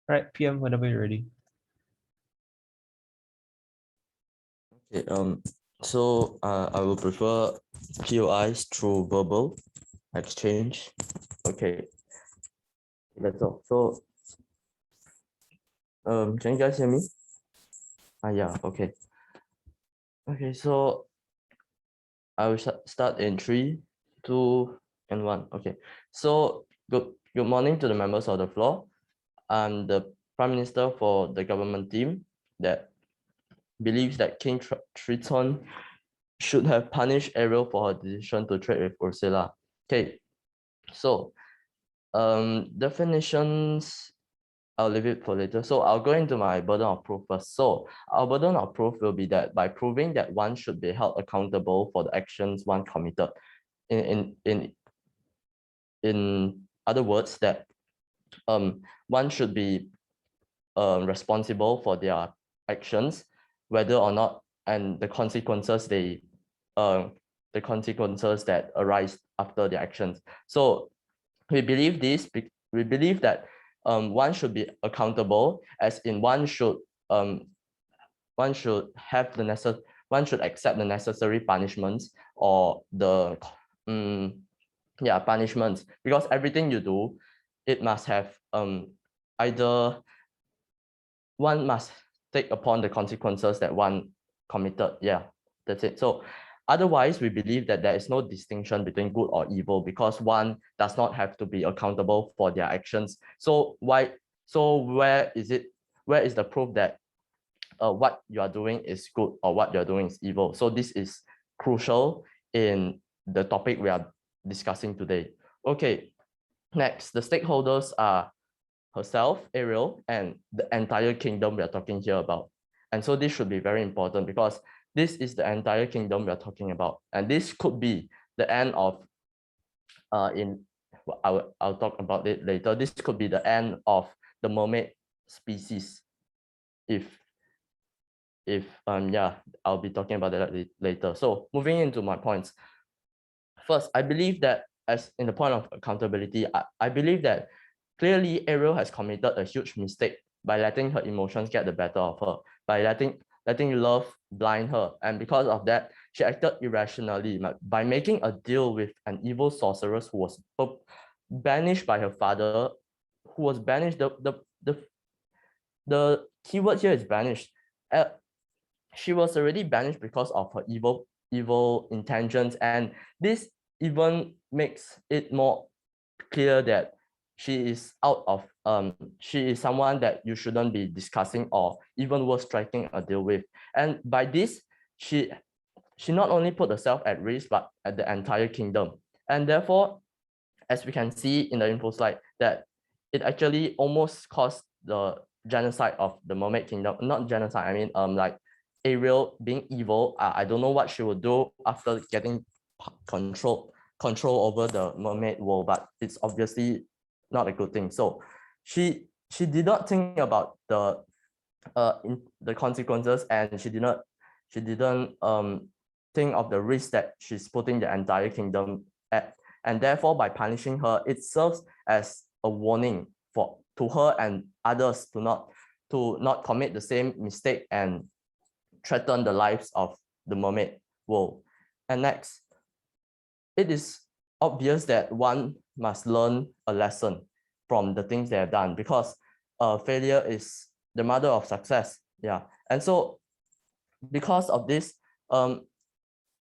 Right, PM, whenever you're ready. Okay, I will prefer POIs through verbal exchange. Okay, that's all. So can you guys hear me? Yeah, okay. Okay, so I will start in 3, 2, and 1. Okay, so good morning to the members of the floor. I'm the Prime Minister for the government team that believes that King Triton should have punished Ariel for her decision to trade with Ursula. Okay, so definitions, I'll leave it for later. So I'll go into my burden of proof first. So our burden of proof will be that by proving that one should be held accountable for the actions one committed. In other words, that one should be responsible for their actions, whether or not, and the consequences that arise after their actions. So we believe this. We believe that one should be accountable, as in one should accept the necessary punishments or the punishments, because everything you do, it must have either one must take upon the consequences that one committed. Yeah, that's it. So otherwise, we believe that there is no distinction between good or evil, because one does not have to be accountable for their actions. So where is the proof that what you are doing is good or what you're doing is evil? So this is crucial in the topic we are discussing today. Okay, next, the stakeholders are herself, Ariel, and the entire kingdom we are talking here about. And so this should be very important, because this is the entire kingdom we are talking about. And this could be the end of, I'll talk about it later. This could be the end of the mermaid species. I'll be talking about that later. So moving into my points. First, I believe that, as in the point of accountability, I believe that clearly Ariel has committed a huge mistake by letting her emotions get the better of her, by letting love blind her. And because of that, she acted irrationally by making a deal with an evil sorceress who was banished by her father, who was banished. The keyword here is banished. She was already banished because of her evil intentions, and this even makes it more clear that she is she is someone that you shouldn't be discussing, or even worse, striking a deal with. And by this, she not only put herself at risk, but at the entire kingdom. And therefore, as we can see in the info slide, that it actually almost caused the genocide of the mermaid kingdom. Not genocide, I mean like Ariel being evil. I don't know what she would do after getting control over the mermaid world, but it's obviously not a good thing. So she did not think about the consequences, and she didn't think of the risk that she's putting the entire kingdom at. And therefore, by punishing her, it serves as a warning to her and others to not commit the same mistake and threaten the lives of the mermaid world. And next, it is obvious that one must learn a lesson from the things they have done, because failure is the mother of success. Yeah, and so because of this,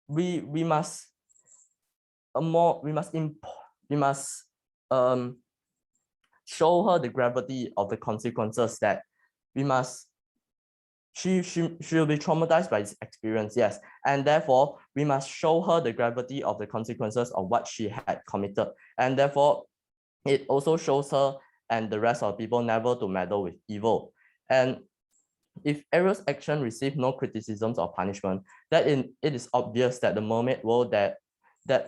we must show her the gravity of the consequences, that she'll be traumatized by this experience, yes, and therefore we must show her the gravity of the consequences of what she had committed. And therefore it also shows her and the rest of people never to meddle with evil. And if Ariel's action received no criticisms or punishment, then it is obvious that the mermaid world that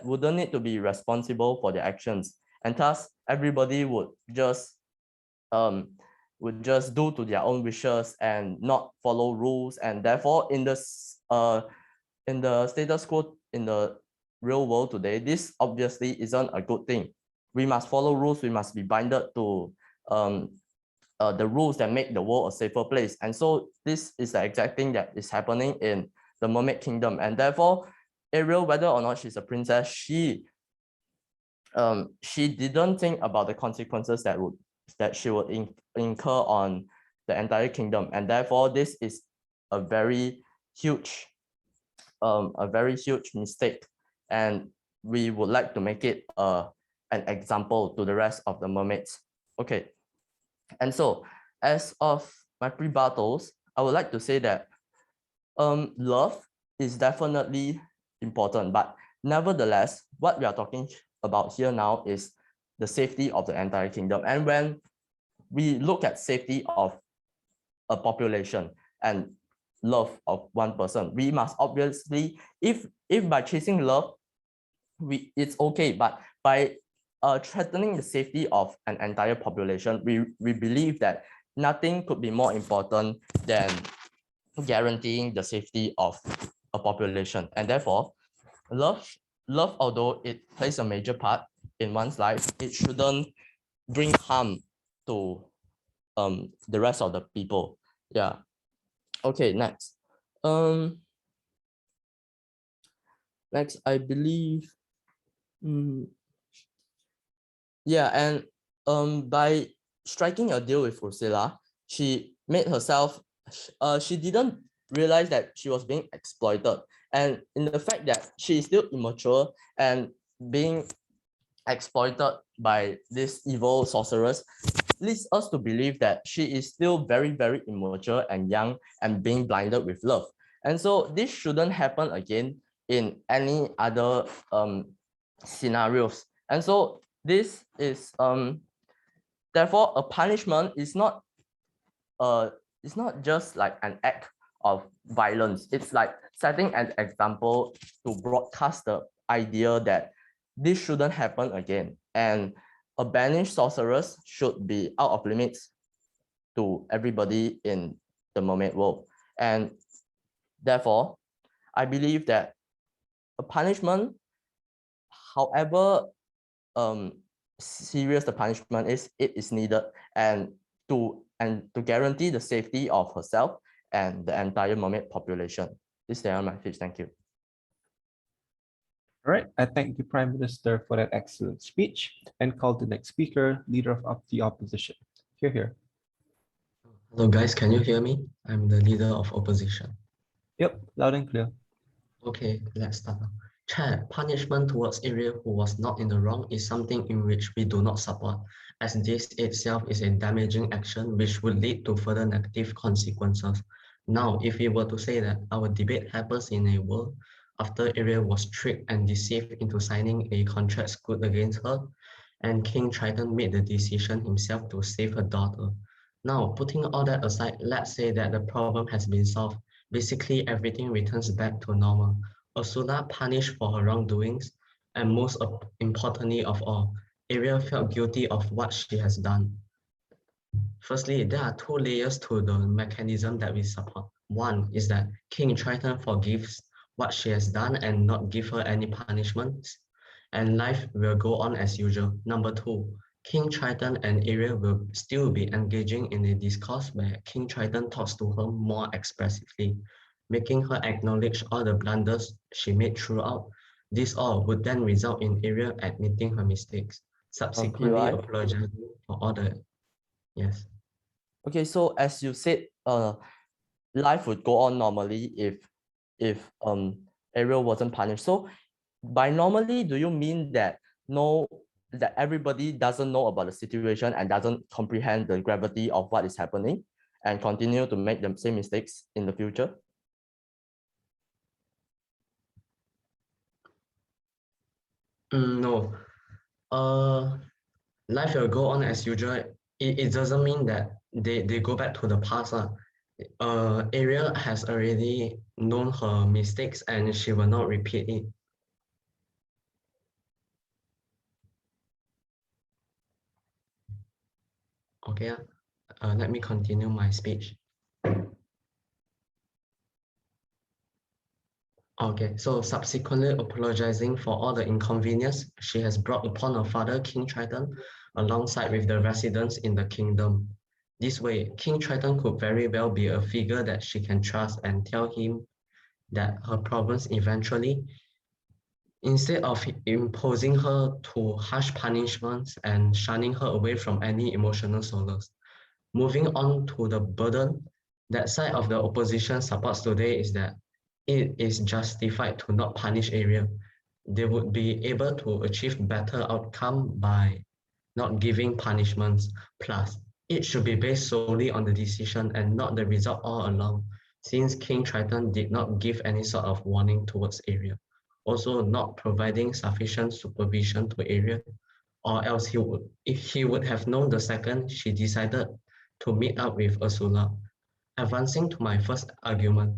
wouldn't need to be responsible for their actions, and thus everybody would just do to their own wishes and not follow rules. And therefore, in the status quo in the real world today, this obviously isn't a good thing. We must follow rules. We must be binded to the rules that make the world a safer place. And so this is the exact thing that is happening in the Mermaid Kingdom. And therefore, Ariel, whether or not she's a princess, she didn't think about the consequences that she would incur on the entire kingdom. And therefore, this is a very huge mistake. And we would like to make it an example to the rest of the mermaids. Okay. And so as of my pre-battles, I would like to say that love is definitely important, but nevertheless, what we are talking about here now is the safety of the entire kingdom. And when we look at safety of a population and love of one person, we must obviously, if by chasing love, it's okay, but by threatening the safety of an entire population, we believe that nothing could be more important than guaranteeing the safety of a population. And therefore, love, although it plays a major part in one's life, it shouldn't bring harm to the rest of the people. Yeah. Okay, next. Next, I believe, yeah, and by striking a deal with Ursula, she made herself, she didn't realize that she was being exploited. And in the fact that she is still immature and being exploited by this evil sorceress leads us to believe that she is still very, very immature and young and being blinded with love. And so this shouldn't happen again in any other scenarios. And so this is therefore a punishment is not it's not just like an act of violence. It's like setting an example to broadcast the idea that this shouldn't happen again. And a banished sorceress should be out of limits to everybody in the mermaid world. And therefore, I believe that a punishment, however serious the punishment is, it is needed and to guarantee the safety of herself and the entire mermaid population. This is my speech. Thank you. All right, I thank the Prime Minister for that excellent speech and call the next speaker, Leader of the Opposition. Here. Hello guys, can you hear me? I'm the Leader of Opposition. Yep, loud and clear. Okay, let's start now. Chair, punishment towards Ariel who was not in the wrong is something in which we do not support, as this itself is a damaging action which would lead to further negative consequences. Now, if we were to say that our debate happens in a world after Ariel was tricked and deceived into signing a contract good against her, and King Triton made the decision himself to save her daughter. Now, putting all that aside, let's say that the problem has been solved. Basically, everything returns back to normal. Ursula punished for her wrongdoings, and most importantly of all, Ariel felt guilty of what she has done. Firstly, there are two layers to the mechanism that we support. One is that King Triton forgives what she has done and not give her any punishments, and life will go on as usual. Number two, King Triton and Ariel will still be engaging in a discourse where King Triton talks to her more expressively, making her acknowledge all the blunders she made throughout. This all would then result in Ariel admitting her mistakes, subsequently apologizing for all the... Yes. Okay, so as you said, life would go on normally if Ariel wasn't punished. So by normally, do you mean that that everybody doesn't know about the situation and doesn't comprehend the gravity of what is happening and continue to make the same mistakes in the future? No. Life will go on as usual. It doesn't mean that they go back to the past. Ariel has already known her mistakes and she will not repeat it. Okay, let me continue my speech. Okay, so subsequently apologizing for all the inconvenience she has brought upon her father, King Triton, alongside with the residents in the kingdom. This way, King Triton could very well be a figure that she can trust and tell him that her problems eventually, instead of imposing her to harsh punishments and shunning her away from any emotional solace. Moving on to the burden, that side of the opposition supports today is that it is justified to not punish Ariel. They would be able to achieve better outcome by not giving punishments. Plus, it should be based solely on the decision and not the result all along, since King Triton did not give any sort of warning towards Ariel. Also, not providing sufficient supervision to Ariel, or else he would have known the second she decided to meet up with Ursula. Advancing to my first argument,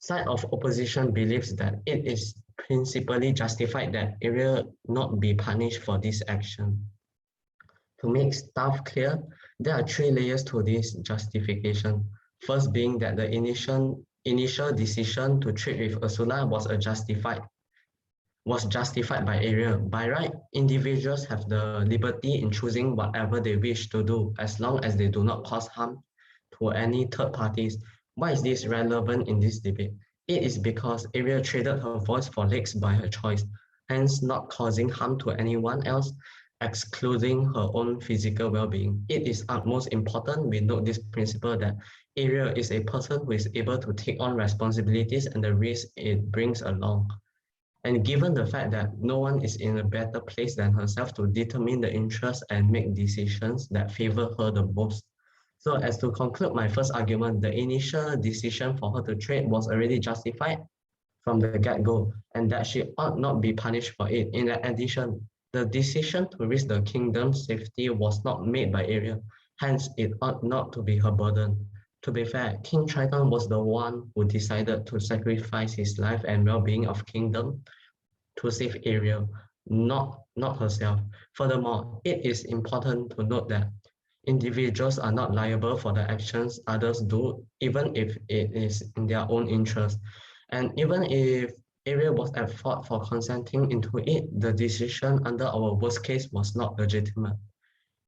side of opposition believes that it is principally justified that Ariel not be punished for this action. To make stuff clear, there are three layers to this justification. First being that the initial decision to trade with Ursula was justified by Ariel. By right, individuals have the liberty in choosing whatever they wish to do as long as they do not cause harm to any third parties. Why is this relevant in this debate? It is because Ariel traded her voice for legs by her choice, hence not causing harm to anyone else, excluding her own physical well-being. It is utmost important we note this principle that Ariel is a person who is able to take on responsibilities and the risk it brings along. And given the fact that no one is in a better place than herself to determine the interests and make decisions that favor her the most. So as to conclude my first argument, the initial decision for her to trade was already justified from the get-go, and that she ought not be punished for it. In addition, the decision to risk the kingdom's safety was not made by Ariel, hence it ought not to be her burden. To be fair, King Triton was the one who decided to sacrifice his life and well-being of kingdom to save Ariel, not herself. Furthermore, it is important to note that individuals are not liable for the actions others do, even if it is in their own interest. And even if Ariel was at fault for consenting into it, the decision under our worst case was not legitimate.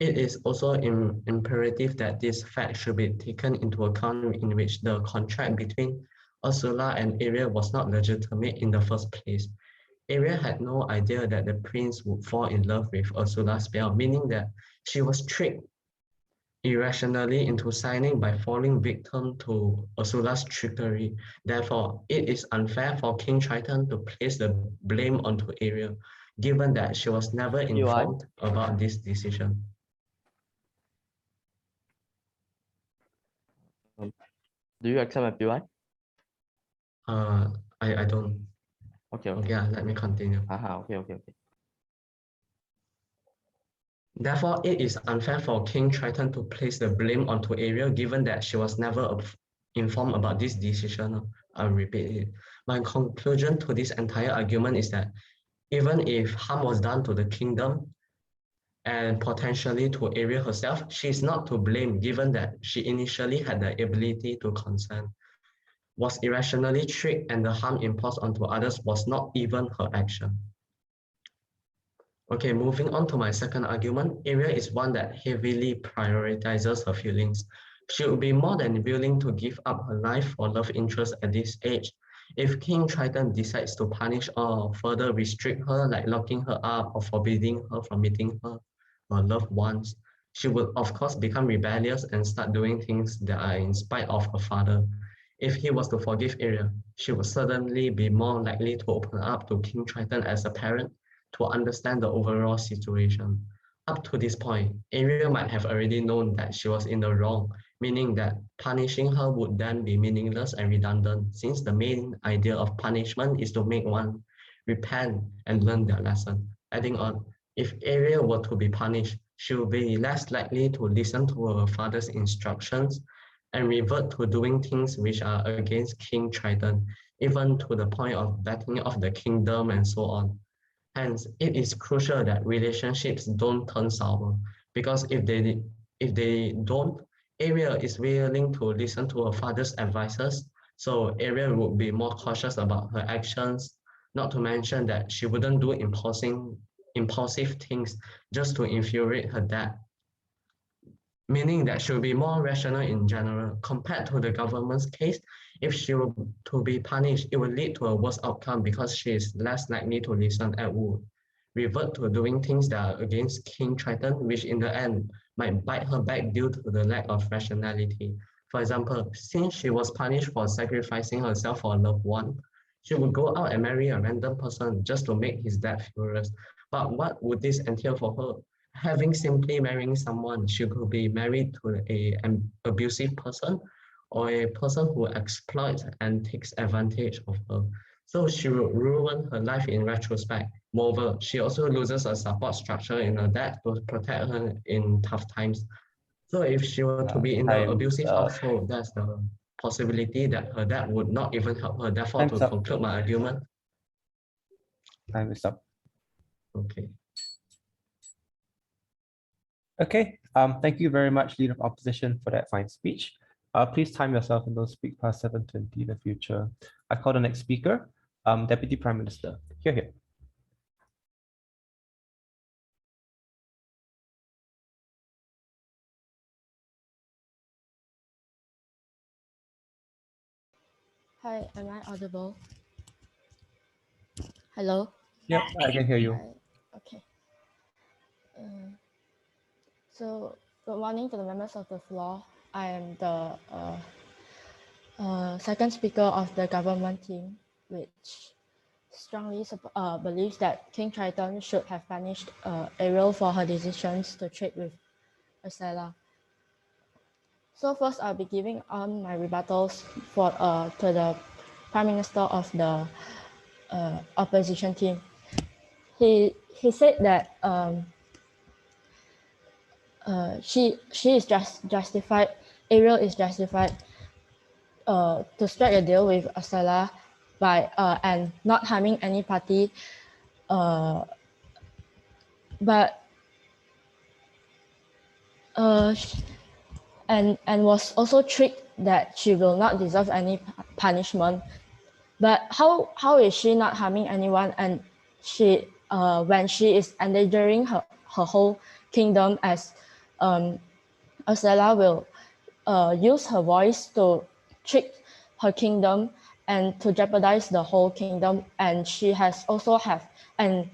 It is also imperative that this fact should be taken into account in which the contract between Ursula and Ariel was not legitimate in the first place. Ariel had no idea that the prince would fall in love with Ursula's spell, meaning that she was tricked irrationally into signing by falling victim to Ursula's trickery. Therefore, it is unfair for King Triton to place the blame onto Ariel, given that she was never informed about this decision. Do you accept my PY? I don't. Okay. Yeah, let me continue. Okay. Therefore, it is unfair for King Triton to place the blame onto Ariel, given that she was never informed about this decision. I'll repeat it. My conclusion to this entire argument is that even if harm was done to the kingdom and potentially to Ariel herself, she is not to blame, given that she initially had the ability to consent, was irrationally tricked, and the harm imposed onto others was not even her action. Okay, moving on to my second argument, Ariel is one that heavily prioritizes her feelings. She would be more than willing to give up her life for love interest at this age. If King Triton decides to punish or further restrict her, like locking her up or forbidding her from meeting her loved ones, she would of course become rebellious and start doing things that are in spite of her father. If he was to forgive Ariel, she would certainly be more likely to open up to King Triton as a parent to understand the overall situation. Up to this point, Ariel might have already known that she was in the wrong, meaning that punishing her would then be meaningless and redundant, since the main idea of punishment is to make one repent and learn their lesson. Adding on, if Ariel were to be punished, she would be less likely to listen to her father's instructions and revert to doing things which are against King Triton, even to the point of backing off the kingdom and so on. Hence, it is crucial that relationships don't turn sour, because if they don't, Ariel is willing to listen to her father's advices, so Ariel would be more cautious about her actions, not to mention that she wouldn't do impulsive things just to infuriate her dad. meaning that she will be more rational in general. Compared to the government's case, if she were to be punished, it will lead to a worse outcome because she is less likely to listen and would revert to doing things that are against King Triton, which in the end might bite her back due to the lack of rationality. For example, since she was punished for sacrificing herself for a loved one, she would go out and marry a random person just to make his dad furious. But what would this entail for her? Having simply marrying someone, she could be married to an abusive person or a person who exploits and takes advantage of her. So she will ruin her life in retrospect. Moreover, she also loses a support structure in her dad to protect her in tough times. So if she were to be in the Time's abusive up. household, there's the possibility that her dad would not even help her. Therefore, Time's to up. conclude my argument, Time is up. okay. Okay. Thank you very much, Leader of Opposition, for that fine speech. Please time yourself and don't speak past 7:20 in the future. I call the next speaker, Deputy Prime Minister. Here. Hi, am I audible? Hello? Yep, I can hear you. Hi. Okay. So, good morning to the members of the floor. I am the second speaker of the government team, which strongly believes that King Triton should have punished Ariel for her decisions to trade with Ursula. So first, I'll be giving on my rebuttals to the Prime Minister of the opposition team. He said that she is justified. Ariel is justified to strike a deal with Ursula by and not harming any party, but and was also tricked that she will not deserve any punishment. But how is she not harming anyone, and she when she is endangering her whole kingdom, as Ursula will use her voice to trick her kingdom and to jeopardize the whole kingdom, and she has also have and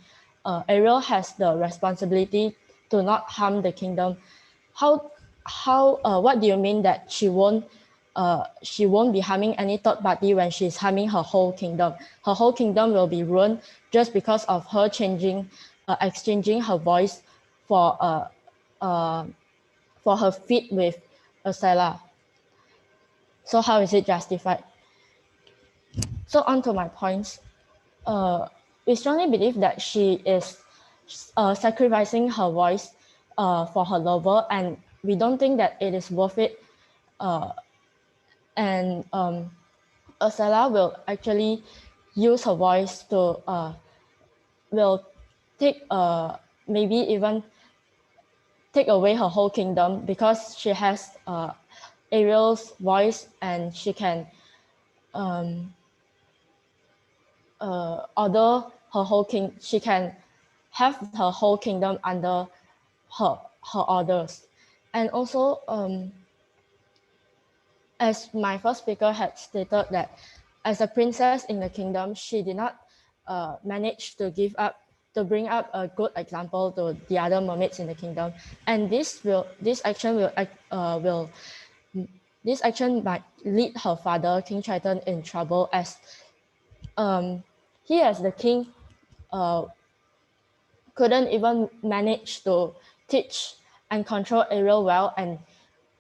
Ariel has the responsibility to not harm the kingdom. What do you mean that she won't be harming any third party when she's harming her whole kingdom? Her whole kingdom will be ruined just because of her exchanging her voice for her feat with Ursula. So how is it justified? So on to my points. We strongly believe that she is sacrificing her voice for her lover, and we don't think that it is worth it. And Ursula will actually use her voice to will take maybe even take away her whole kingdom, because she has Ariel's voice, and she can order her whole she can have her whole kingdom under her orders. And also, as my first speaker had stated, that as a princess in the kingdom, she did not manage to bring up a good example to the other mermaids in the kingdom, and this action might lead her father, King Triton, in trouble, as he, as the king, couldn't even manage to teach and control Ariel well, and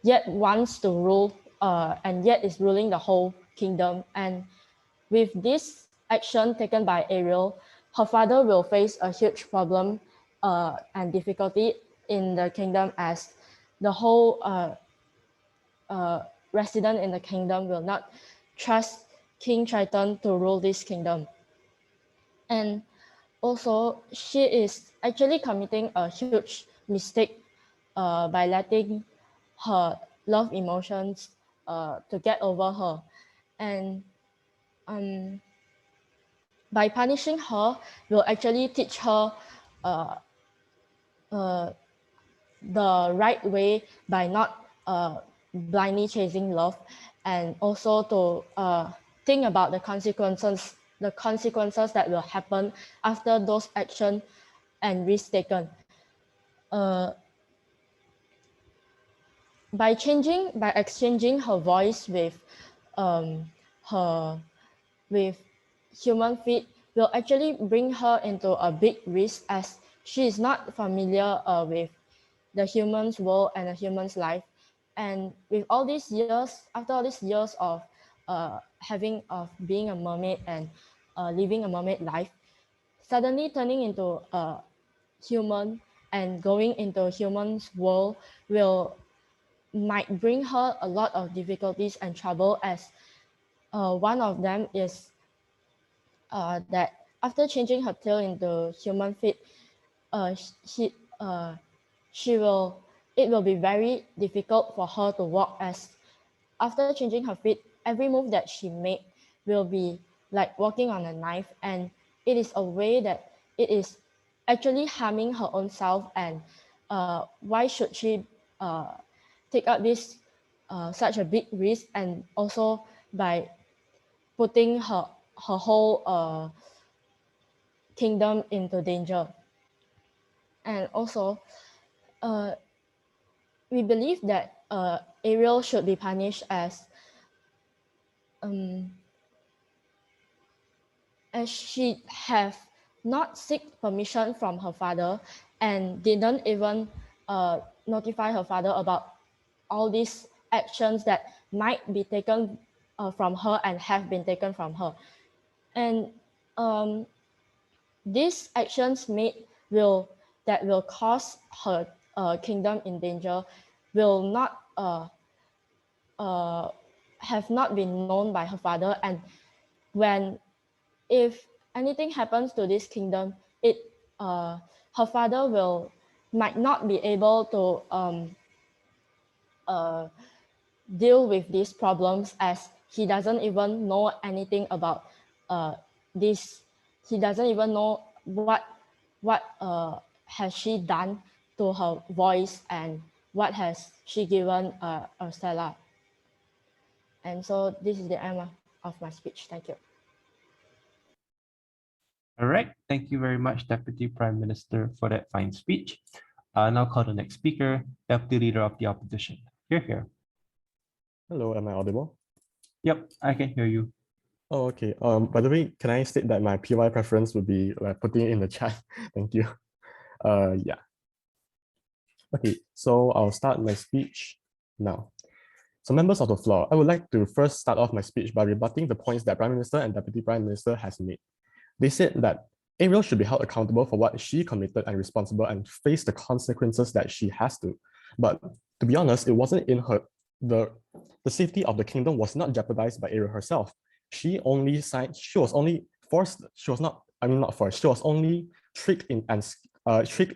yet wants to rule and yet is ruling the whole kingdom. And with this action taken by Ariel, her father will face a huge problem and difficulty in the kingdom, as the whole resident in the kingdom will not trust King Triton to rule this kingdom. And also, she is actually committing a huge mistake by letting her love emotions to get over her. And by punishing her, will actually teach her the right way by not blindly chasing love, and also to think about the consequences that will happen after those actions and risks taken. By exchanging her voice with her with human feet will actually bring her into a big risk, as she is not familiar with the human's world and the human's life. And with all these years, after all these years of being a mermaid and living a mermaid life, suddenly turning into a human and going into a human's world might bring her a lot of difficulties and trouble, as one of them is that after changing her tail into human feet, she it will be very difficult for her to walk, as after changing her feet, every move that she make will be like walking on a knife, and it is a way that it is actually harming her own self. And why should she take up this such a big risk, and also by putting her whole kingdom into danger? And also, we believe that Ariel should be punished as she have not seek permission from her father and didn't even notify her father about all these actions that might be taken from her and have been taken from her. And these actions will cause her kingdom in danger will not have not been known by her father. And if anything happens to this kingdom, her father might not be able to deal with these problems, as he doesn't even know anything about this. He doesn't even know what has she done to her voice, and what has she given Ursula. And so this is the end of my speech. Thank you. All right, thank you very much, Deputy Prime Minister, for that fine speech. Now call the next speaker, Deputy Leader of the Opposition. Here. Hello, am I audible? Yep, I can hear you. Oh, okay. By the way, can I state that my PY preference would be like putting it in the chat? Thank you. Yeah. Okay, so I'll start my speech now. So members of the floor, I would like to first start off my speech by rebutting the points that Prime Minister and Deputy Prime Minister has made. They said that Ariel should be held accountable for what she committed and responsible and face the consequences that she has to. But to be honest, it wasn't in her, the safety of the kingdom was not jeopardized by Ariel herself. She was only tricked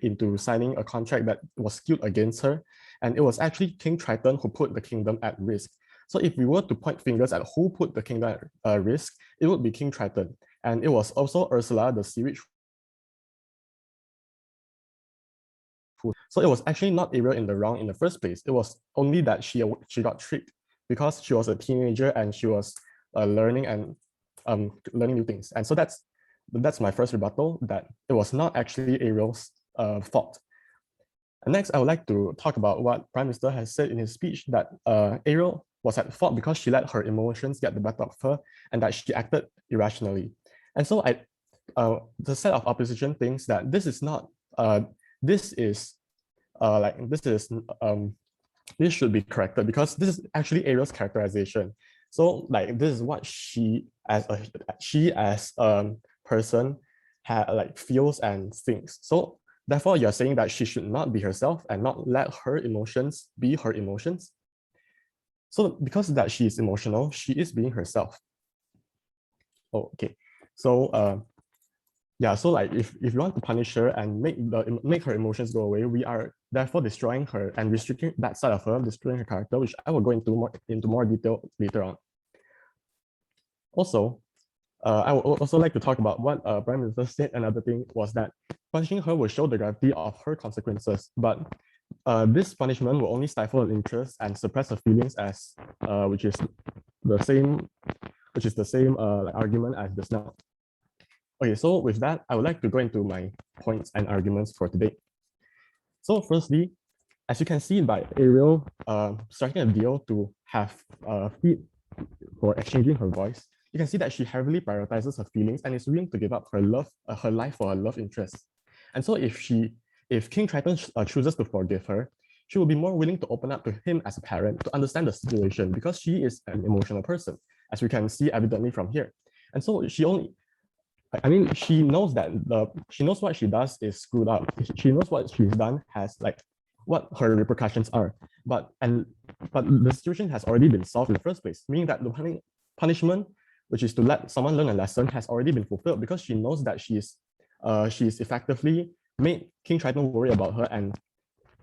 into signing a contract that was skewed against her. And it was actually King Triton who put the kingdom at risk. So if we were to point fingers at who put the kingdom at risk, it would be King Triton. And it was also Ursula, the sea witch. So it was actually not Ariel in the wrong in the first place. It was only that she got tricked because she was a teenager and she was learning new things. And so that's my first rebuttal, that it was not actually Ariel's fault. And next, I would like to talk about what Prime Minister has said in his speech, that Ariel was at fault because she let her emotions get the better of her and that she acted irrationally. And so the set of opposition thinks that this should be corrected because this is actually Ariel's characterization. So like this is what she as a person feels and thinks. So therefore, you're saying that she should not be herself and not let her emotions be her emotions. So because that she is emotional, she is being herself. Oh, okay. So yeah, so like if you want to punish her and make her emotions go away, we are therefore destroying her and restricting that side of her, destroying her character, which I will go into more detail later on. Also, I would also like to talk about what Prime Minister said. Another thing was that punishing her will show the gravity of her consequences, but this punishment will only stifle her interest and suppress her feelings as which is the same like argument as just now. Okay, so with that, I would like to go into my points and arguments for today. So firstly, as you can see by Ariel striking a deal to have feed for exchanging her voice, you can see that she heavily prioritizes her feelings and is willing to give up her life for her love interest. And so if King Triton chooses to forgive her, she will be more willing to open up to him as a parent to understand the situation because she is an emotional person, as we can see evidently from here. And so she knows that she knows what she does is screwed up. She knows what she's done has like what her repercussions are. But the situation has already been solved in the first place, meaning that the punishment, which is to let someone learn a lesson, has already been fulfilled because she knows that she's effectively made King Triton worry about her and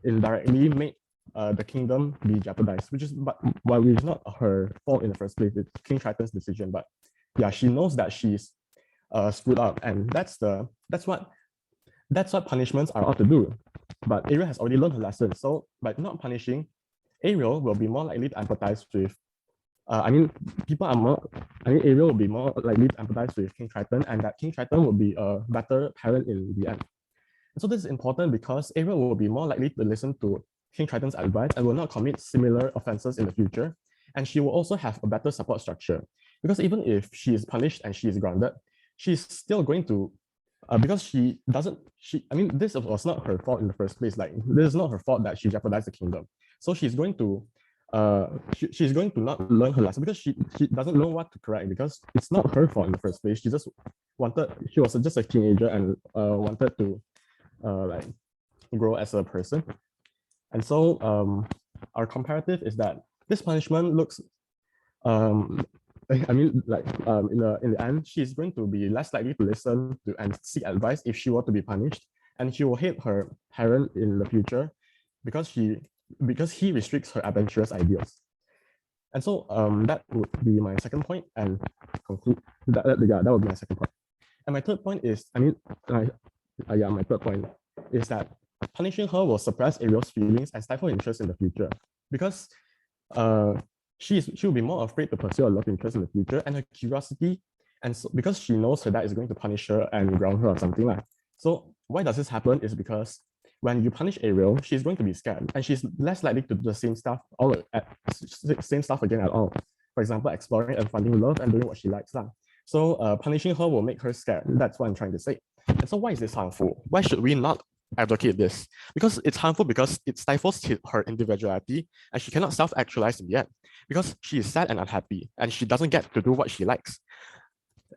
indirectly made the kingdom be jeopardized, which is not her fault in the first place. It's King Triton's decision. But yeah, she knows that she's screwed up, and that's what punishments are ought to do. But Ariel has already learned her lesson, so by not punishing, Ariel will be more likely to empathize with. Ariel will be more likely to empathize with King Triton, and that King Triton will be a better parent in the end. And so this is important because Ariel will be more likely to listen to King Triton's advice and will not commit similar offenses in the future. And she will also have a better support structure because even if she is punished and she is grounded, she's still going to, because this was not her fault in the first place. Like, this is not her fault that she jeopardized the kingdom. So she's going to not learn her lesson because she doesn't know what to correct because it's not her fault in the first place. She was just a teenager and wanted to like grow as a person. And so our comparative is that this punishment looks in the end, she's going to be less likely to listen to and seek advice if she were to be punished, and she will hate her parent in the future because he restricts her adventurous ideals. And so that would be my second point, and conclude that would be my second point. And my third point is, my third point is that punishing her will suppress Ariel's feelings and stifle interest in the future because she will be more afraid to pursue a love interest in the future, and her curiosity, and so, because she knows her dad is going to punish her and ground her or something like. So why does this happen is because when you punish Ariel, she's going to be scared and she's less likely to do the same stuff again at all. For example, exploring and finding love and doing what she likes. So punishing her will make her scared. That's what I'm trying to say. And so why is this harmful? Why should we not advocate this? Because it's harmful because it stifles her individuality and she cannot self-actualize in the end because she is sad and unhappy and she doesn't get to do what she likes.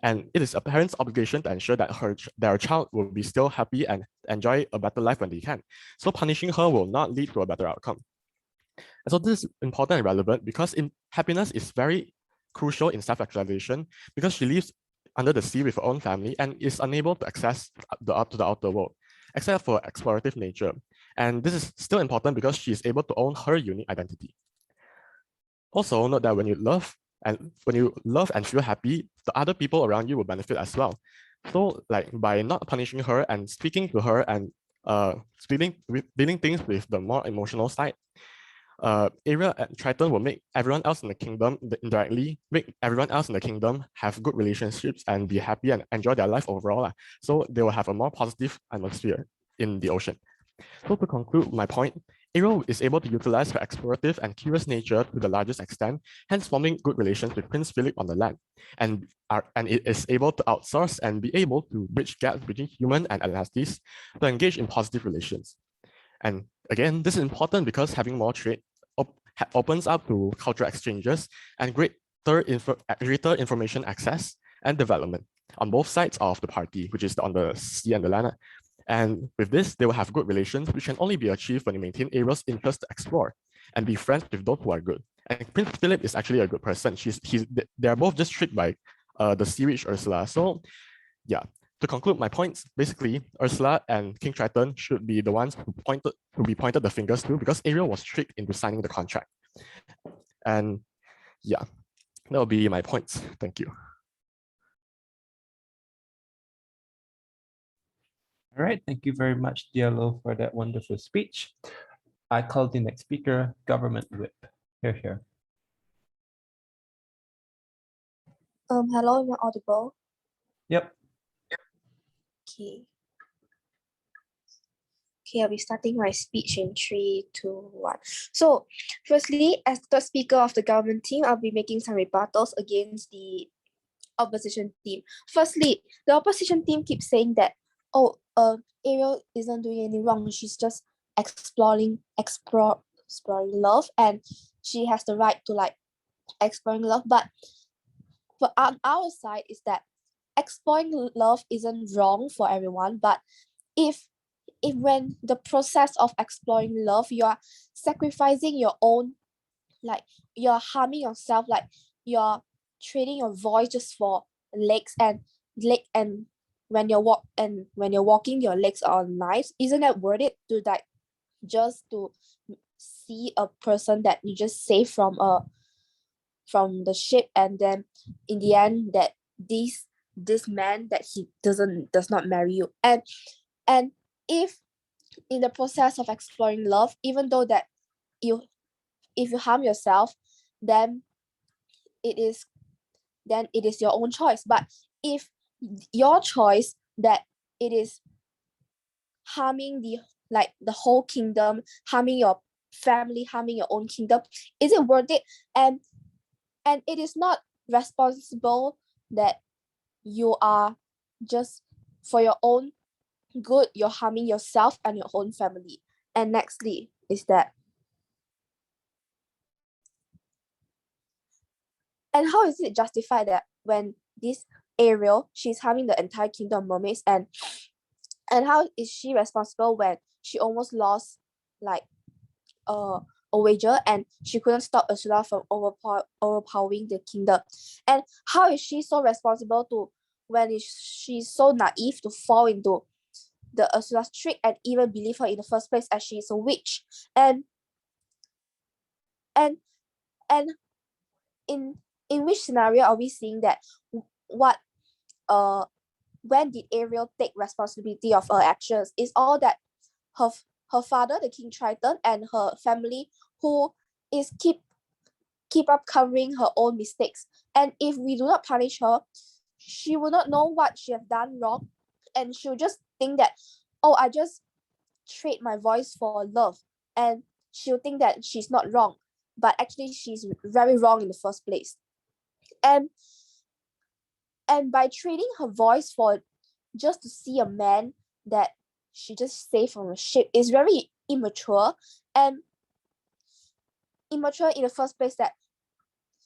And it is a parent's obligation to ensure that their child will be still happy and enjoy a better life when they can. So punishing her will not lead to a better outcome. And so this is important and relevant because happiness is very crucial in self-actualization because she lives under the sea with her own family and is unable to access the outer world, except for explorative nature. And this is still important because she is able to own her unique identity. Also, note that when you love and feel happy, the other people around you will benefit as well. So, like by not punishing her and speaking to her and dealing things with the more emotional side, Ariel and Triton will make everyone else in the kingdom indirectly make everyone else in the kingdom have good relationships and be happy and enjoy their life overall. So they will have a more positive atmosphere in the ocean. So to conclude my point, Ariel is able to utilize her explorative and curious nature to the largest extent, hence forming good relations with Prince Philip on the land, and it is able to outsource and be able to bridge gaps between human and Atlantis to engage in positive relations. And again, this is important because having more trade opens up to cultural exchanges and greater information access and development on both sides of the party, which is on the sea and the land. And with this, they will have good relations, which can only be achieved when you maintain Ariel's interest to explore and be friends with those who are good. And Prince Philip is actually a good person. They are both just tricked by the sea witch Ursula. So yeah, to conclude my points, basically, Ursula and King Triton should be the ones who be pointed the fingers to because Ariel was tricked into signing the contract. And yeah, that will be my points. Thank you. All right, thank you very much, Diallo, for that wonderful speech. I call the next speaker Government Whip. Here. Hello, am I audible? Yep. Okay. Okay, I'll be starting my speech in 3, 2, 1. So, firstly, as the speaker of the government team, I'll be making some rebuttals against the opposition team. Firstly, the opposition team keeps saying that, oh, Ariel isn't doing anything wrong. She's just exploring love, and she has the right to like exploring love. But for on our side is that exploring love isn't wrong for everyone, but if when the process of exploring love, you are sacrificing your own, like you're harming yourself, like you're trading your voice just for legs and when you're walking, your legs are on knives. Isn't that worth it to like just to see a person that you just saved from the ship, and then in the end that this man that he does not marry you, and if in the process of exploring love, even though that if you harm yourself, then it is your own choice. But if your choice that it is harming the whole kingdom, harming your family, harming your own kingdom, is it worth it? And it is not responsible that you are just for your own good, you're harming yourself and your own family. And nextly is that, and how is it justified that when this Ariel, she's harming the entire kingdom of mermaids, and how is she responsible when she almost lost like a wager and she couldn't stop Ursula from overpowering the kingdom? And how is she so responsible to when she's so naive to fall into the Ursula's trick and even believe her in the first place as she is a witch? And in which scenario are we seeing that what when did Ariel take responsibility of her actions? Is all that her father, the King Triton, and her family who is keep up covering her own mistakes. And if we do not punish her, she will not know what she have done wrong, and she'll just think that, oh, I just trade my voice for love, and she'll think that she's not wrong, but actually she's very wrong in the first place. And by trading her voice for just to see a man that she just saved from a ship is very immature, and immature in the first place that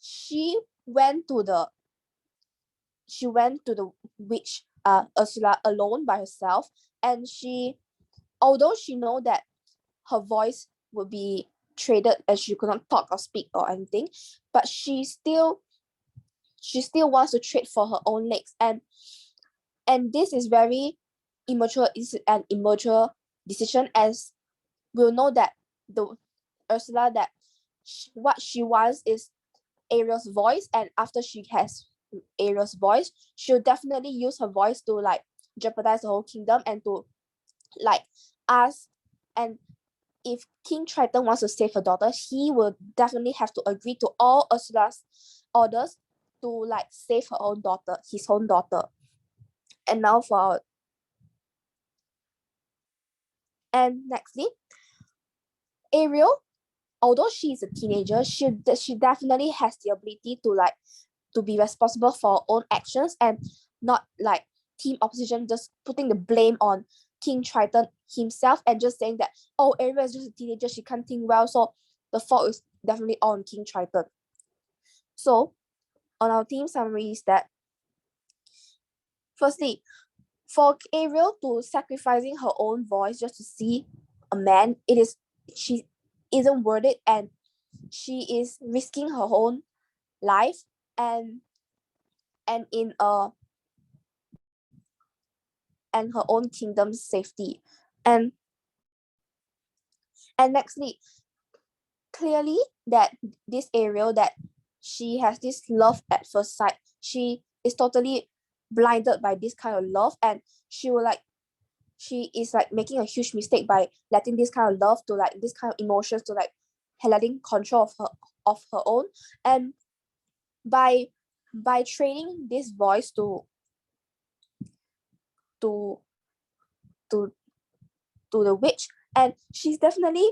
she went to the witch Ursula alone by herself, and although she know that her voice would be traded and she could not talk or speak or anything, but she still wants to trade for her own legs, and this is very immature. Is an immature decision, as we'll know that the Ursula that what she wants is Ariel's voice, and after she has Ariel's voice, she'll definitely use her voice to like jeopardize the whole kingdom and to like ask. And if King Triton wants to save her daughter, he will definitely have to agree to all Ursula's orders to like save her own daughter, his own daughter. And now and nextly, Ariel, although she is a teenager, she definitely has the ability to like to be responsible for her own actions, and not like team opposition just putting the blame on King Triton himself and just saying that, oh, Ariel is just a teenager, she can't think well, so the fault is definitely on King Triton. So on our team summary is that, firstly, for Ariel to sacrificing her own voice just to see a man, she isn't worth it, and she is risking her own life and her own kingdom's safety. And nextly, clearly that this Ariel, that she has this love at first sight, she is totally blinded by this kind of love, and she will like she is like making a huge mistake by letting this kind of love to like this kind of emotions to like letting control of her own, and by training this voice to to the witch, and she's definitely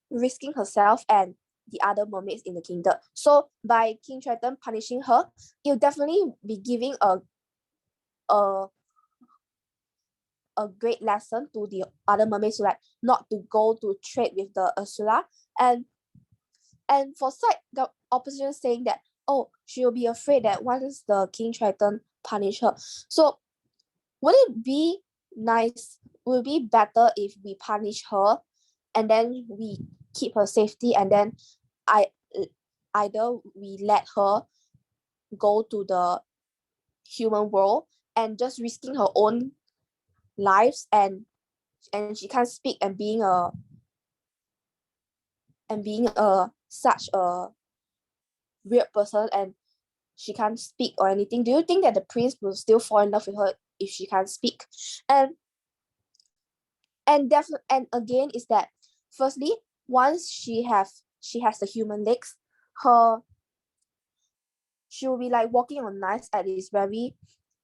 risking herself and the other mermaids in the kingdom. So by King Triton punishing her, it'll definitely be giving a great lesson to the other mermaids to like not to go to trade with the Ursula. And for side the opposition saying that, oh, she will be afraid that once the King Triton punish her. So would it be nice, would it be better if we punish her and then we keep her safety, and then either we let her go to the human world and just risking her own lives, and she can't speak, and being such a weird person, and she can't speak or anything? Do you think that the prince will still fall in love with her if she can't speak? And definitely, and again, is that firstly, once she has the human legs, she will be like walking on ice, and it's very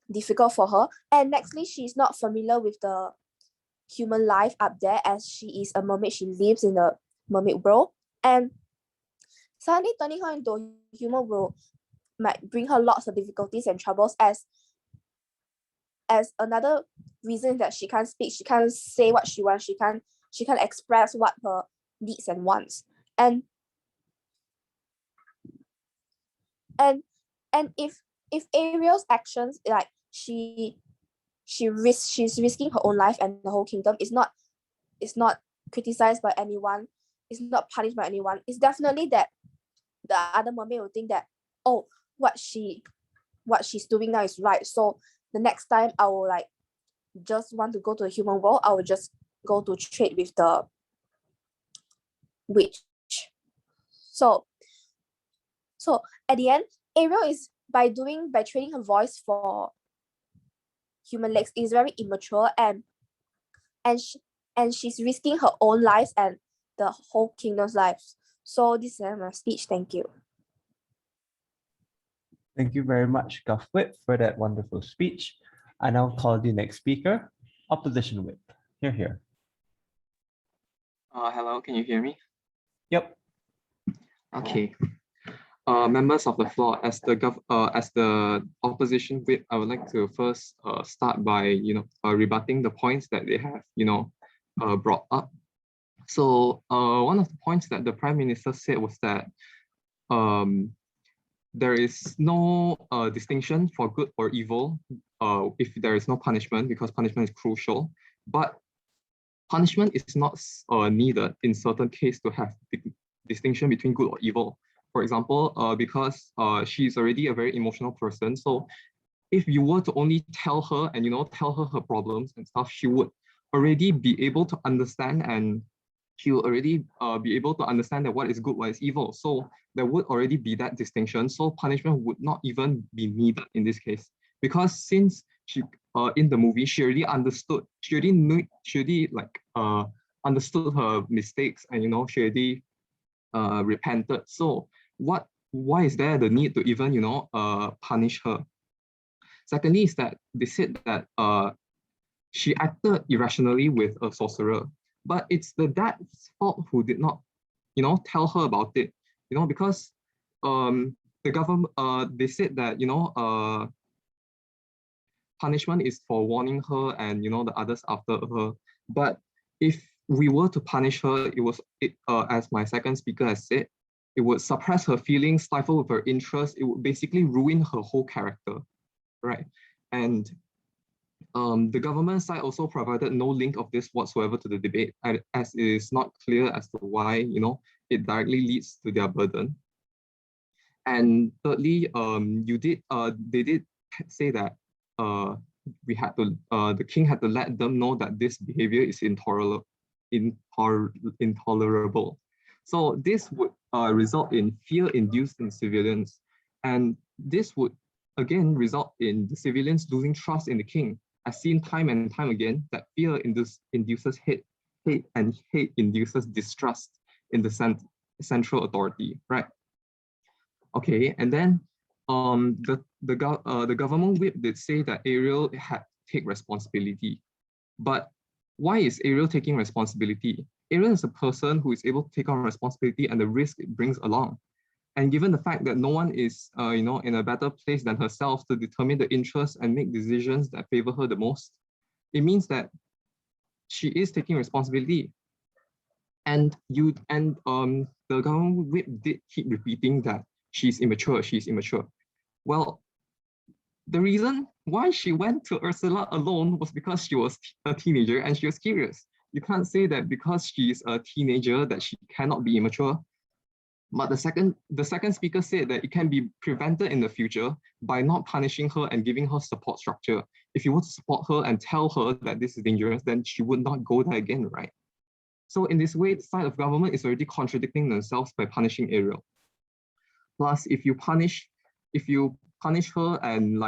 difficult for her. And nextly, she's not familiar with the human life up there, as she is a mermaid. She lives in the mermaid world, and suddenly turning her into a human will might bring her lots of difficulties and troubles, as another reason that she can't speak, she can't say what she wants, she can't express what her needs and wants. And if Ariel's actions, like she's risking her own life and the whole kingdom, is not criticized by anyone, is not punished by anyone, it's definitely that the other mermaid will think that, oh, what she's doing now is right. So the next time I will like just want to go to the human world, I will just go to trade with the witch. So at the end, Ariel is by trading her voice for human legs is very immature, and she's risking her own life and the whole kingdom's lives. So this is my speech. Thank you. Thank you very much, Guff Whip, for that wonderful speech. I now call the next speaker, Opposition Whip. Here. Hello, can you hear me? Yep. Okay. Members of the floor, as the opposition whip, I would like to first start by rebutting the points that they have brought up. So one of the points that the Prime Minister said was that there is no distinction for good or evil if there is no punishment, because punishment is crucial. But punishment is not needed in certain cases to have the distinction between good or evil. For example, because she's already a very emotional person. So if you were to only tell her and tell her problems and stuff, she would already be able to understand, and she will already be able to understand that what is good, what is evil. So there would already be that distinction. So punishment would not even be needed in this case, because since she in the movie she already understood, she already understood her mistakes, and she already repented. So why is there the need to even punish her? Secondly, is that they said that she acted irrationally with a sorcerer, but it's the dad's fault who did not tell her about it, because the government they said that punishment is for warning her and the others after her. But if we were to punish her, as my second speaker has said, it would suppress her feelings, stifle her interest. It would basically ruin her whole character, right? And the government side also provided no link of this whatsoever to the debate, as it is not clear as to why it directly leads to their burden. And thirdly, they did say that the king had to let them know that this behavior is intolerable. So this would result in fear induced in civilians, and this would again result in the civilians losing trust in the king. I've seen time and time again that fear induces hate, and hate induces distrust in the central authority, right? Okay, and then the government whip did say that Ariel had to take responsibility, but why is Ariel taking responsibility? Ariel is a person who is able to take on responsibility and the risk it brings along. And given the fact that no one is, in a better place than herself to determine the interests and make decisions that favor her the most, it means that she is taking responsibility. And the government whip did keep repeating that she's immature, she's immature. Well, the reason why she went to Ursula alone was because she was a teenager and she was curious. You can't say that because she's a teenager that she cannot be immature. But the second speaker said that it can be prevented in the future by not punishing her and giving her support structure. If you were to support her and tell her that this is dangerous, then she would not go there again, right? So in this way, the side of government is already contradicting themselves by punishing Ariel. Plus, if you punish her and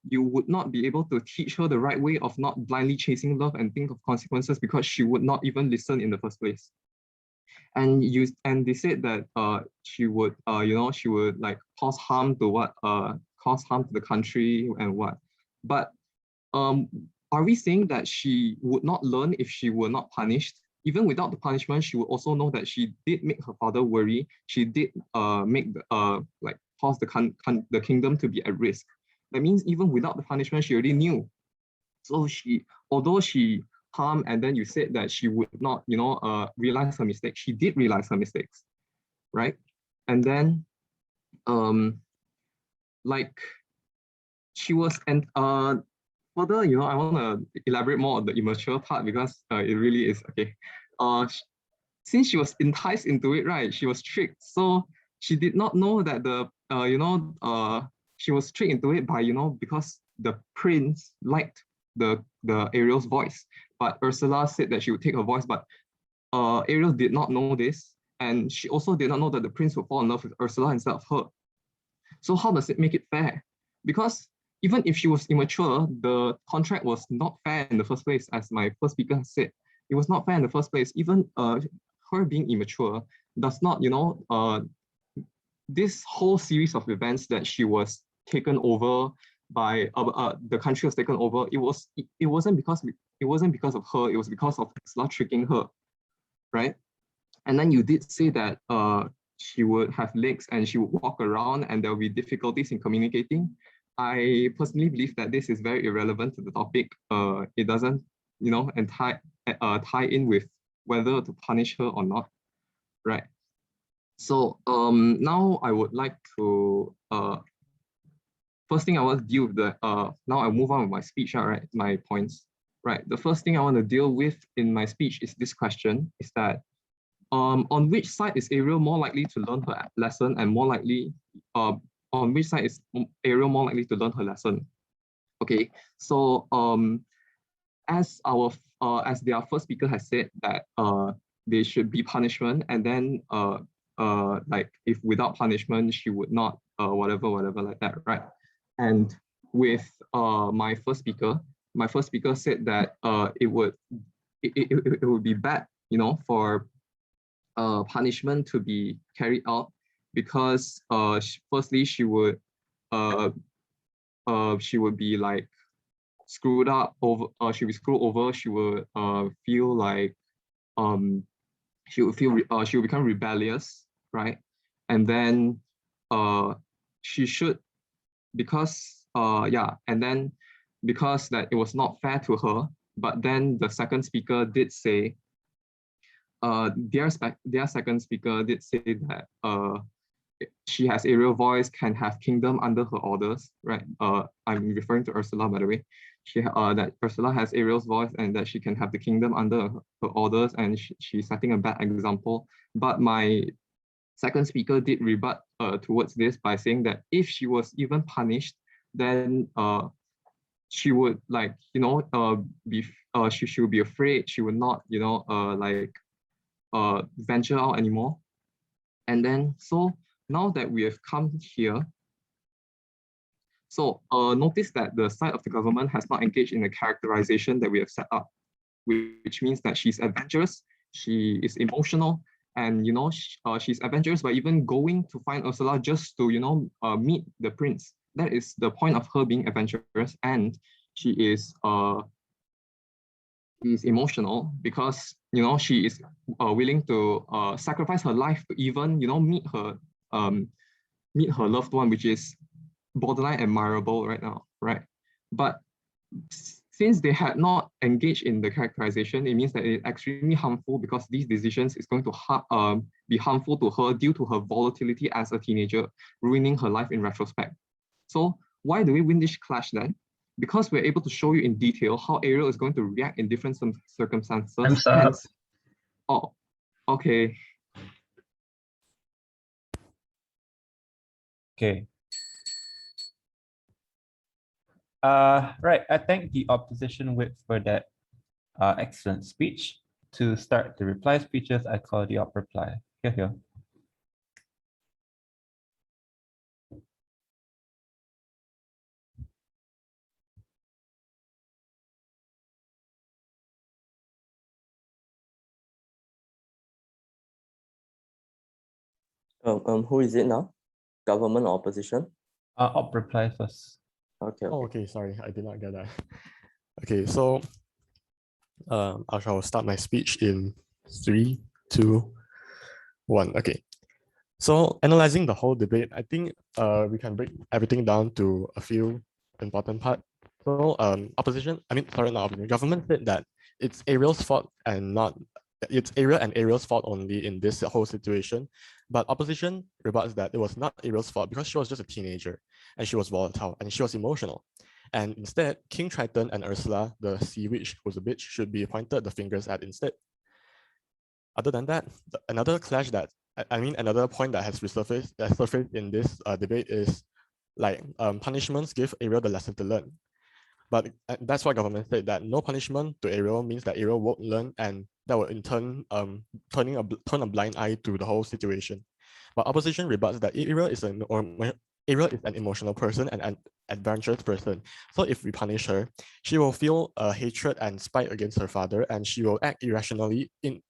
you would not be able to teach her the right way of not blindly chasing love and think of consequences, because she would not even listen in the first place. And they said that she would cause harm to the country and what. But are we saying that she would not learn if she were not punished? Even without the punishment, she would also know that she did make her father worry. She did cause the kingdom to be at risk. That means even without the punishment, she already knew. So although she harmed, and then you said that she would not, realize her mistakes, she did realize her mistakes, right? And then, she was, and further, I want to elaborate more on the immature part, because it really is okay. Since she was enticed into it, right? She was tricked, so she did not know that she was tricked into it by because the prince liked the Ariel's voice, but Ursula said that she would take her voice, but Ariel did not know this, and she also did not know that the prince would fall in love with Ursula instead of her. So how does it make it fair? Because even if she was immature, the contract was not fair in the first place, as my first speaker has said. It was not fair in the first place. Even her being immature does not, this whole series of events that she was taken over by, the country was taken over, it wasn't because of her, it was because of Ursula tricking her, right? And then you did say that she would have legs and she would walk around and there will be difficulties in communicating. I personally believe that this is very irrelevant to the topic. It doesn't, tie in with whether to punish her or not, right? So now I would like to, first thing I want to deal with now I move on with my speech, right? My points, right? The first thing I want to deal with in my speech is this question, is that on which side is Ariel more likely to learn her lesson, and more likely, on which side is Ariel more likely to learn her lesson? Okay, so as their first speaker has said that there should be punishment, and then if without punishment she would not whatever like that, right? And with my first speaker said that it would be bad, for punishment to be carried out, because firstly she would be like screwed up over, she would be screwed over, she would feel like she would become rebellious, right? And then she should, because and then because that it was not fair to her. But then the second speaker did say, their second speaker did say that she has Ariel voice, can have kingdom under her orders, right? I'm referring to Ursula, by the way. That Ursula has Ariel's voice and that she can have the kingdom under her orders, and she's setting a bad example. But my second speaker did rebut towards this by saying that if she was even punished, then she would she would be afraid, she would not venture out anymore. And then so now that we have come here, So notice that the side of the government has not engaged in the characterization that we have set up, which means that she's adventurous, she is emotional, and she's adventurous by even going to find Ursula just to meet the prince. That is the point of her being adventurous, and she is emotional because she is willing to sacrifice her life to even meet her loved one, which is borderline admirable right now, right? But since they had not engaged in the characterization, it means that it's extremely harmful because these decisions is going to be harmful to her due to her volatility as a teenager, ruining her life in retrospect. So why do we win this clash then? Because we're able to show you in detail how Ariel is going to react in different circumstances. Hence, oh, okay. Okay. Right, I thank the opposition whip for that excellent speech. To start the reply speeches, I call the op reply. Here. Who is it now? Government or opposition? Op reply first. Okay. Oh, okay, sorry, I did not get that. Okay, so I shall start my speech in 3, 2, 1. Okay. So analyzing the whole debate, I think we can break everything down to a few important parts. So government said that it's Ariel's fault and it's Ariel and Ariel's fault only in this whole situation. But opposition rebuts that it was not Ariel's fault because she was just a teenager and she was volatile and she was emotional. And instead, King Triton and Ursula, the sea witch who's a bitch, should be pointed the fingers at instead. Other than that, another point that has surfaced in this debate is punishments give Ariel the lesson to learn. But that's why government said that no punishment to Ariel means that Ariel won't learn, and that will in turn turn a blind eye to the whole situation. But opposition rebuts that Ariel is an emotional person and an adventurous person. So if we punish her, she will feel hatred and spite against her father, and she will act irrationally in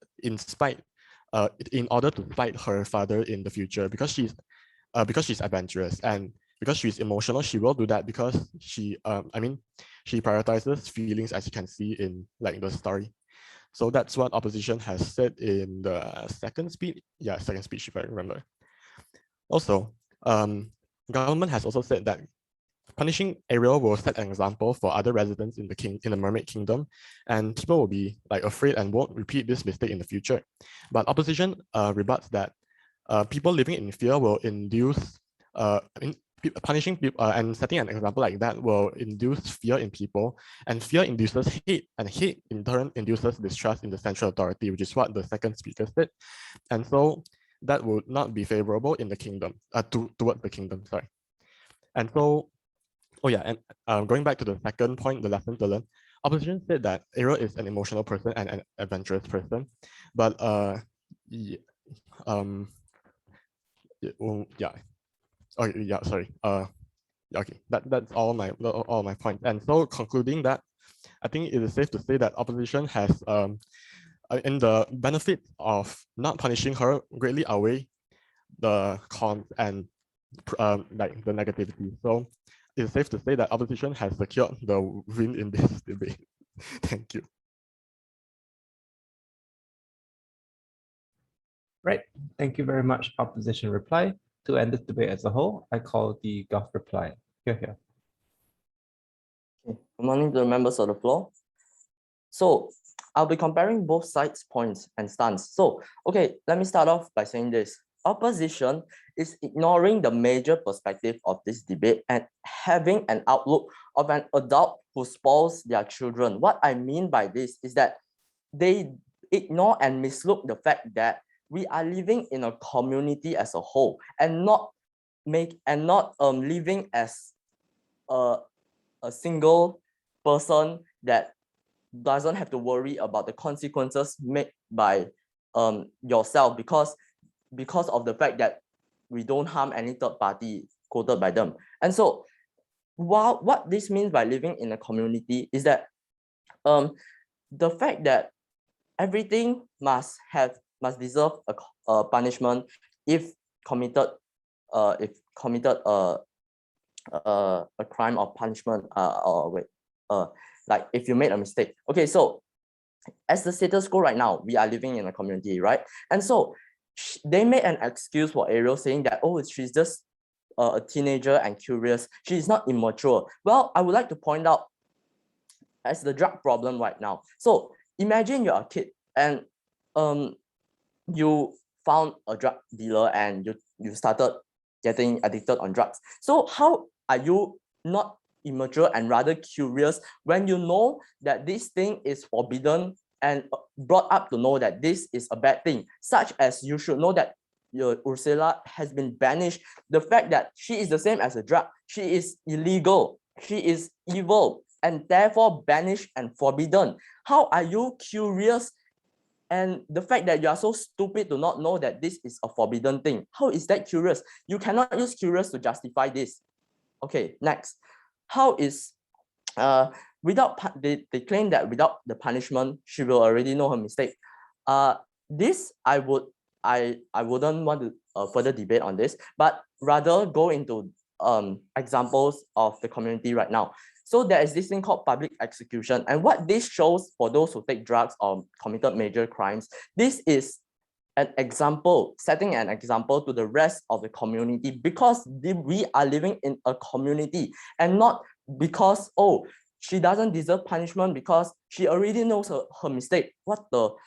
order to spite her father in the future because she's adventurous, and because she's emotional, she will do that because she prioritizes feelings, as you can see in the story. So that's what opposition has said in the second speech. Yeah, second speech, if I remember. Also, government has also said that punishing Ariel will set an example for other residents in the Mermaid Kingdom, and people will be afraid and won't repeat this mistake in the future. But opposition rebuts that people living in fear will induce punishing people and setting an example like that will induce fear in people, and fear induces hate, and hate in turn induces distrust in the central authority, which is what the second speaker said. And so that would not be favorable in the kingdom, towards the kingdom, sorry. And so, going back to the second point, the lesson to learn, opposition said that Ariel is an emotional person and an adventurous person, but okay, that's all my points. And so concluding that, I think it is safe to say that opposition has in the benefits of not punishing her greatly outweigh the cons and the negativity. So it's safe to say that opposition has secured the win in this debate. Thank you. Right, thank you very much, opposition reply. To end this debate as a whole, I call the Gov reply. Here. Okay. Good morning to the members of the floor. So I'll be comparing both sides' points and stance. So, okay, let me start off by saying this. Opposition is ignoring the major perspective of this debate and having an outlook of an adult who spoils their children. What I mean by this is that they ignore and mislook the fact that we are living in a community as a whole and not living as a single person that doesn't have to worry about the consequences made by yourself because of the fact that we don't harm any third party quoted by them. And so while what this means by living in a community is that the fact that everything must deserve a punishment if committed a crime or punishment like if you made a mistake. Okay, so as the status quo right now, we are living in a community, right? And so they made an excuse for Ariel, saying that, oh, she's just a teenager and curious. She is not immature. Well, I would like to point out as the drug problem right now. So imagine you're a kid and you found a drug dealer and you started getting addicted on drugs. So how are you not immature and rather curious when you know that this thing is forbidden and brought up to know that this is a bad thing, such as you should know that your Ursula has been banished. The fact that she is the same as a drug, she is illegal, she is evil, and therefore banished and forbidden. How are you curious? And the fact that you are so stupid to not know that this is a forbidden thing, how is that curious? You cannot use curious to justify this. Okay, next. How is they claim that without the punishment, she will already know her mistake. This I wouldn't want to further debate on this, but rather go into examples of the community right now. So there is this thing called public execution, and what this shows for those who take drugs or committed major crimes, this is an example, setting an example to the rest of the community, because we are living in a community, and not because, oh, she doesn't deserve punishment because she already knows her mistake.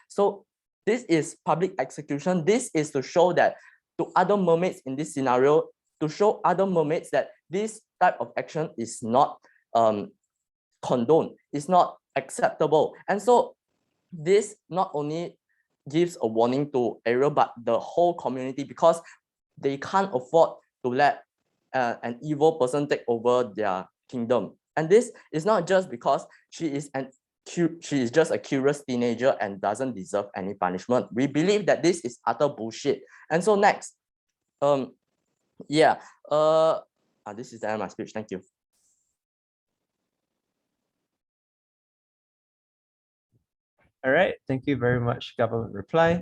So this is public execution. This is to show that to other mermaids in this scenario, to show other mermaids that this type of action is not condoned, is not acceptable. And so this not only gives a warning to Ariel, but the whole community, because they can't afford to let an evil person take over their kingdom. And this is not just because she is just a curious teenager and doesn't deserve any punishment. We believe that this is utter bullshit. And so next, this is the end of my speech. Thank you. All right, thank you very much, government reply.